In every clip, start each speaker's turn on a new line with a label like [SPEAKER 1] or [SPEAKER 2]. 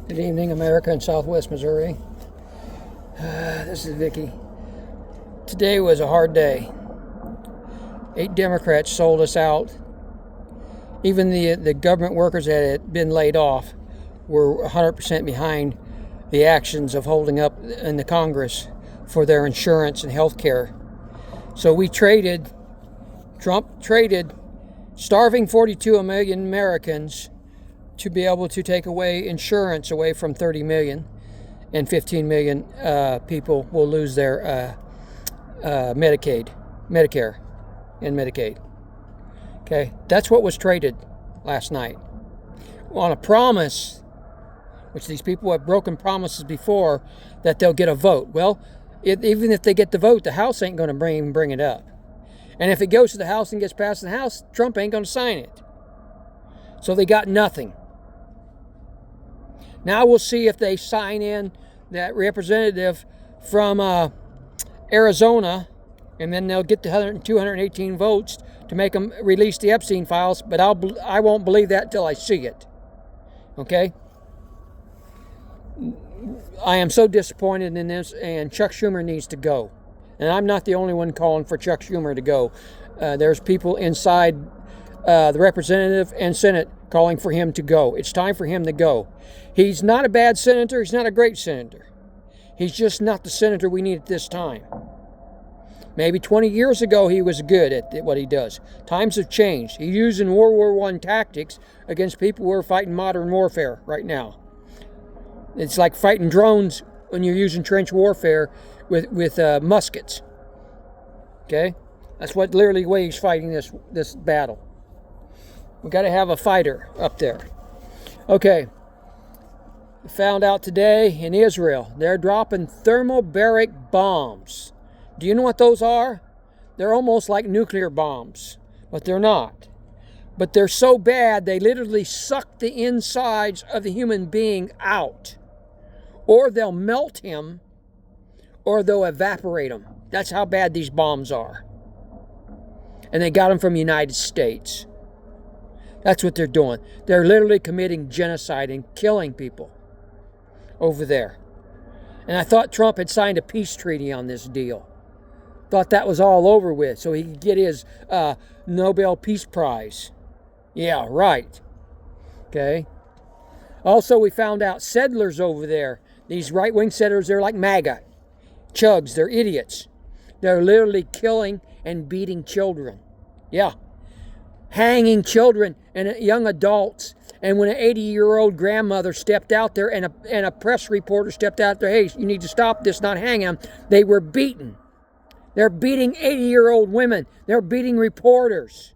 [SPEAKER 1] Good evening, America and Southwest Missouri. This is Vicky. Today was a hard day. 8 Democrats sold us out. Even the government workers that had been laid off were 100% behind the actions of holding up in the Congress for their insurance and health care. So Trump traded starving 42 million Americans to be able to take away insurance away from 30 million, and 15 million people will lose their Medicare, and Medicaid. Okay, that's what was traded last night on a promise, which these people have broken promises before, that they'll get a vote. Well, even if they get the vote, the House ain't going to bring it up. And if it goes to the House and gets passed in the House, Trump ain't going to sign it. So they got nothing. Now we'll see if they sign in that representative from Arizona, and then they'll get the 218 votes to make them release the Epstein files, but I won't believe that till I see it. Okay? I am so disappointed in this, and Chuck Schumer needs to go. And I'm not the only one calling for Chuck Schumer to go. There's people inside the Representative and Senate calling for him to go. It's time for him to go. He's not a bad senator. He's not a great senator. He's just not the senator we need at this time. Maybe 20 years ago he was good at what he does. Times have changed. He's using World War I tactics against people who are fighting modern warfare right now. It's like fighting drones when you're using trench warfare with muskets. Okay? That's what literally way he's fighting this battle. We got to have a fighter up there. Okay. Found out today in Israel, they're dropping thermobaric bombs. Do you know what those are? They're almost like nuclear bombs, but they're not. But they're so bad, they literally suck the insides of the human being out. Or they'll melt him, or they'll evaporate him. That's how bad these bombs are. And they got them from the United States. That's what they're doing. They're literally committing genocide and killing people over there. And I thought Trump had signed a peace treaty on this deal. Thought that was all over with so he could get his Nobel Peace Prize. Yeah, right. Okay. Also, we found out settlers over there, these right-wing settlers, they're like MAGA. Chugs, they're idiots. They're literally killing and beating children. Yeah. Hanging children and young adults. And when an 80-year-old grandmother stepped out there and a press reporter stepped out there, hey, you need to stop this, not hang them, they were beaten. They're beating 80-year-old women. They're beating reporters.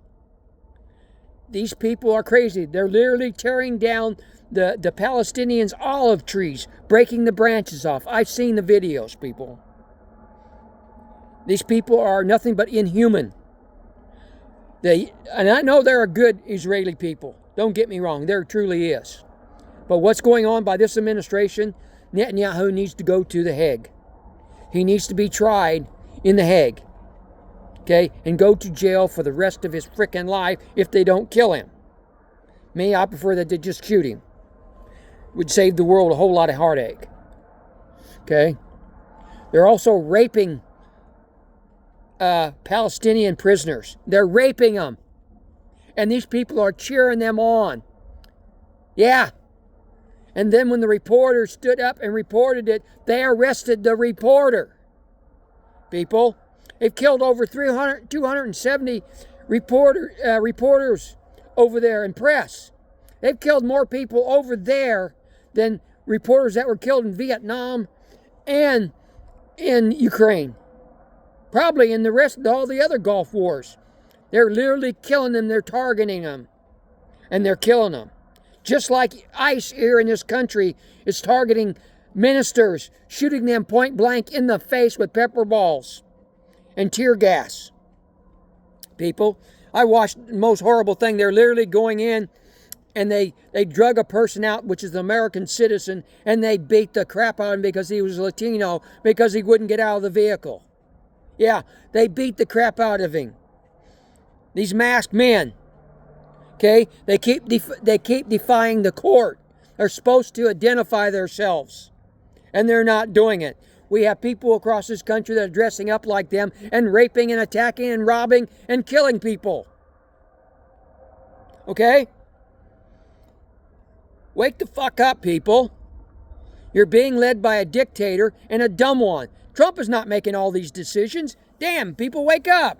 [SPEAKER 1] These people are crazy. They're literally tearing down the Palestinians' olive trees, breaking the branches off. I've seen the videos, people. These people are nothing but inhuman. And I know there are good Israeli people. Don't get me wrong, there truly is. But what's going on by this administration, Netanyahu needs to go to the Hague. He needs to be tried in the Hague. Okay? And go to jail for the rest of his frickin' life if they don't kill him. Me, I prefer that they just shoot him. Would save the world a whole lot of heartache. Okay? They're also raping Palestinian prisoners. They're raping them. And these people are cheering them on. Yeah. And then when the reporter stood up and reported it, they arrested the reporter. People, they've killed over 270 reporters over there in press. They've killed more people over there than reporters that were killed in Vietnam and in Ukraine. Probably in the rest of all the other Gulf wars. They're literally killing them. They're targeting them. And they're killing them. Just like ICE here in this country is targeting ministers, shooting them point blank in the face with pepper balls and tear gas. People, I watched the most horrible thing. They're literally going in and they drug a person out, which is an American citizen, and they beat the crap out of him because he was Latino, because he wouldn't get out of the vehicle. Yeah, they beat the crap out of him. These masked men, okay, they keep defying the court. are supposed to identify themselves. And they're not doing it. We have people across this country that are dressing up like them and raping and attacking and robbing and killing people. Okay? Wake the fuck up, people. You're being led by a dictator and a dumb one. Trump is not making all these decisions. Damn, people, wake up.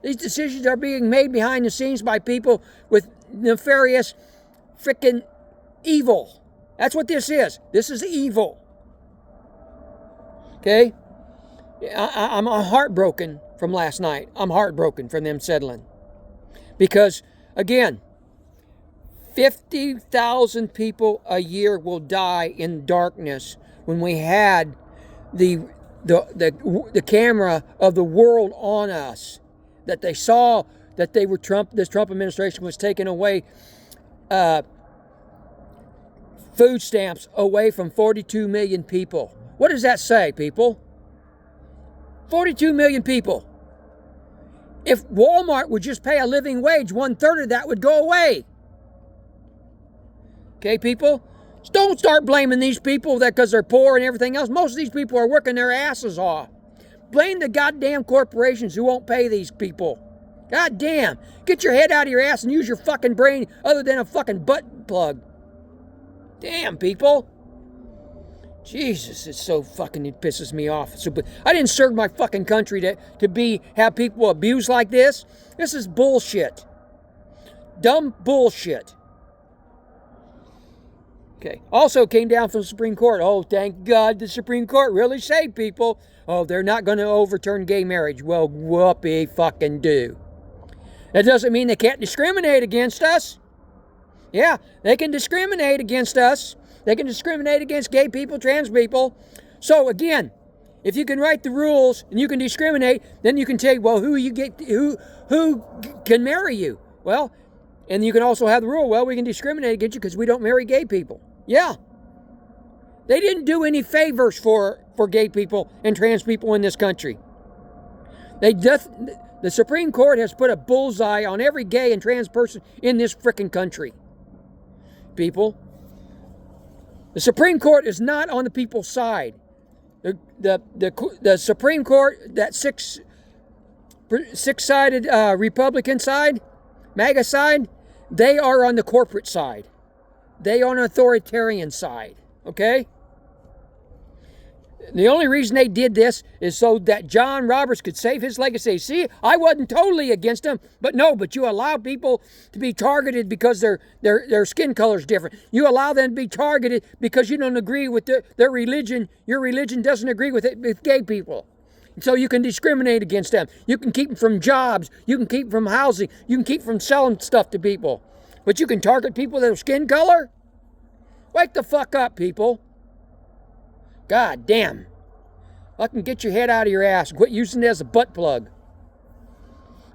[SPEAKER 1] These decisions are being made behind the scenes by people with nefarious freaking evil. That's what this is. This is evil. Okay? I'm heartbroken from last night. I'm heartbroken from them settling. Because, again, 50,000 people a year will die in darkness when we had the camera of the world on us. That they saw that they were this Trump administration was taking away food stamps away from 42 million people. What does that say, people? 42 million people. If Walmart would just pay a living wage, 1/3 of that would go away. Okay, people? Don't start blaming these people that because they're poor and everything else. Most of these people are working their asses off. Blame the goddamn corporations who won't pay these people. God damn. Get your head out of your ass and use your fucking brain other than a fucking butt plug. Damn, people. Jesus, it's so fucking, it pisses me off. I didn't serve my fucking country to have people abused like this. This is bullshit. Dumb bullshit. Okay. Also came down from the Supreme Court. Oh, thank God the Supreme Court really saved people. Oh, they're not going to overturn gay marriage. Well, whoopee fucking do. That doesn't mean they can't discriminate against us. Yeah, they can discriminate against us. They can discriminate against gay people, trans people. So again, if you can write the rules and you can discriminate, then you can say, well, who can marry you? Well, and you can also have the rule, well, we can discriminate against you because we don't marry gay people. Yeah. They didn't do any favors for gay people and trans people in this country. The Supreme Court has put a bullseye on every gay and trans person in this frickin' country. People. The Supreme Court is not on the people's side. The Supreme Court, that six-sided Republican side, MAGA side, they are on the corporate side. They are on the authoritarian side. Okay? The only reason they did this is so that John Roberts could save his legacy. See, I wasn't totally against him, but you allow people to be targeted because their skin color is different. You allow them to be targeted because you don't agree with their religion. Your religion doesn't agree with it with gay people. So you can discriminate against them. You can keep them from jobs. You can keep them from housing. You can keep them from selling stuff to people. But you can target people that have skin color? Wake the fuck up, people. God damn. Fucking get your head out of your ass and quit using it as a butt plug.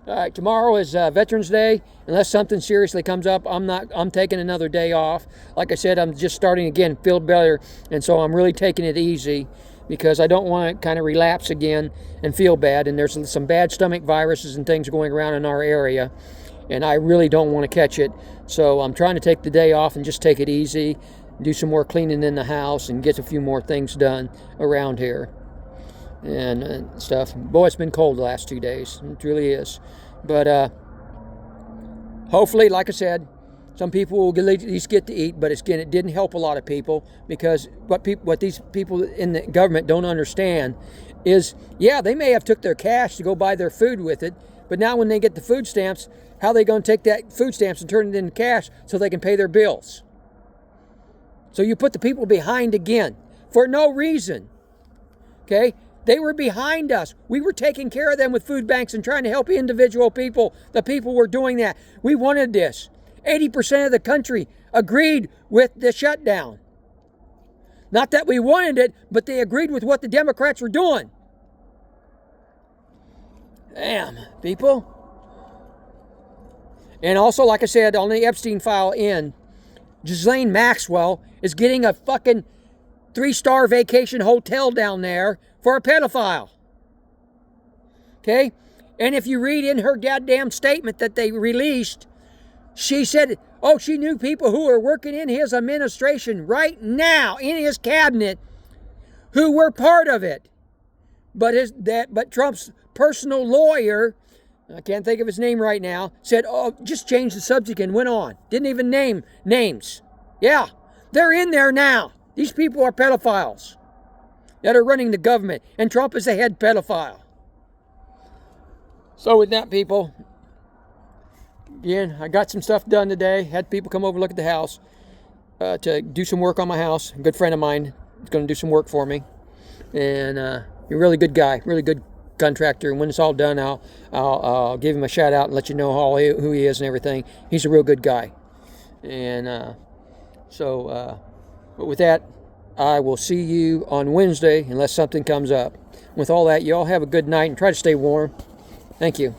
[SPEAKER 1] All right, tomorrow is Veterans Day. Unless something seriously comes up, I'm taking another day off. Like I said, I'm just starting again, feel better, and so I'm really taking it easy because I don't want to kind of relapse again and feel bad. And there's some bad stomach viruses and things going around in our area, and I really don't want to catch it. So I'm trying to take the day off and just take it easy, do some more cleaning in the house, and get a few more things done around here and stuff. Boy, it's been cold the last 2 days. It really is. But hopefully, like I said, some people will at least get to eat, but it didn't help a lot of people because what these people in the government don't understand is, yeah, they may have took their cash to go buy their food with it, but now when they get the food stamps, how are they going to take that food stamps and turn it into cash so they can pay their bills? So you put the people behind again for no reason. Okay? They were behind us. We were taking care of them with food banks and trying to help individual people. The people were doing that. We wanted this. 80% of the country agreed with the shutdown. Not that we wanted it, but they agreed with what the Democrats were doing. Damn, people. And also, like I said, on the Epstein file Gyslane Maxwell is getting a fucking 3-star vacation hotel down there for a pedophile. Okay? And if you read in her goddamn statement that they released, she said, Oh, she knew people who were working in his administration right now, in his cabinet, who were part of it. But Trump's personal lawyer, I can't think of his name right now, said, oh, just change the subject and went on. Didn't even name names. Yeah, they're in there now. These people are pedophiles that are running the government, and Trump is the head pedophile. So with that, people, again, I got some stuff done today. Had people come over, look at the house, to do some work on my house. A good friend of mine is going to do some work for me. And you're a really good guy, really good contractor. And when it's all done, I'll give him a shout out and let you know who he is and everything. He's a real good guy. And but with that, I will see you on Wednesday unless something comes up. With all that, you all have a good night and try to stay warm. Thank you.